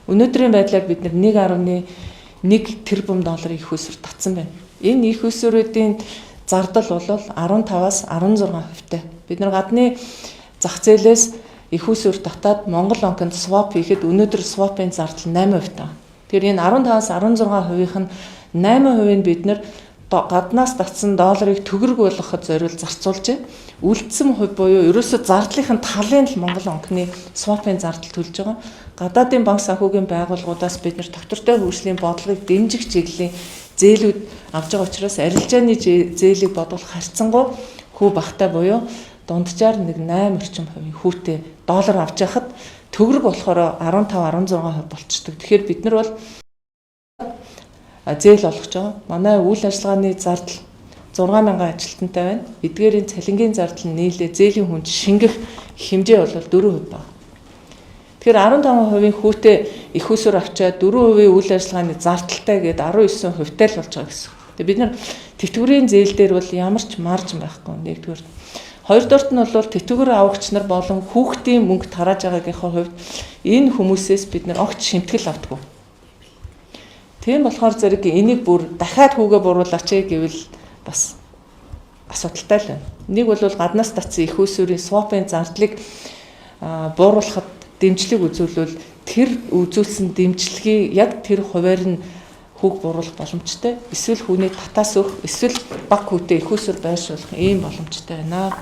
Өнөөдрийн байдлаар бид нар 1.1 тэрбум долларын их усүр татсан байна. Энэ их усүрүүдийн зардал бол 15-аас 16%-тай. Бид нар гадны зах зээлээс их усүр татаад Монгол банкнд swap хийхэд өнөөдөр swap-ын зардал 8%-тай. Тэгэхээр энэ 15-аас 16%-ийнх нь 8% нь бид нар гаднаас татсан долларыг төгрөг болгоход зориулж зарцуулж байна. Үлдсэн хувь буюу ерөөсө зардлын талын л Монгол банкны swap-ын зардал төлж байгаа. Гадаадын банк санхүүгийн байгууллагуудаас бид нар доктортой хөгжлийн бодлогыг дэмжих чиглэлийн зээлүүд авж байгаа учраас арилжааны зээлийг бодвол харьцангуй хүү багтай буюу дунджаар 8 орчим хувийн хүүтэй доллар авч яхад төгрөг болохоор 15-16% болчдөг. Тэгэхээр бид нар бол зээл олгож байгаа. Манай үйл ажиллагааны зардал 6,000 ажилтнтай байна. Эдгээрийн цалингийн зардал нь нийлээ зээлийн хүнд шингэх хэмжээ бол 4% байна. Тэгэхээр 15% хүүтэй их усүр авчаад 4% үйл ажиллагааны зардалтай гээд 19%-тай л болж байгаа гэсэн. Тэгээ бид нар тэтгэврийн зээл дээр бол ямар ч марж байхгүй. Нэгдүгээр. Хоёрдугаарт нь бол тэтгэвэр авагч нар болон хүүхдийн мөнгө тарааж байгаагийнхаа хувьд энэ хүмүүсээс бид нар огт шимтгэл авдаггүй. Тийм болохоор зэрэг энийг бүр дахиад хүүгээ буруулаач гэвэл бас асуудалтай л байна. Нэг бол гаднаас татсан их усүрийн swap-ын зардлыг бууруулахад дэмжлэг үзүүлвэл тэр үзүүлсэн дэмжлэгийг яг тэр хуваар нь хүүг бууруулах боломжтой. Эсвэл хүүний татаас өөх, эсвэл баг хүүтэй их усүр байршуулах ийм боломжтой байна.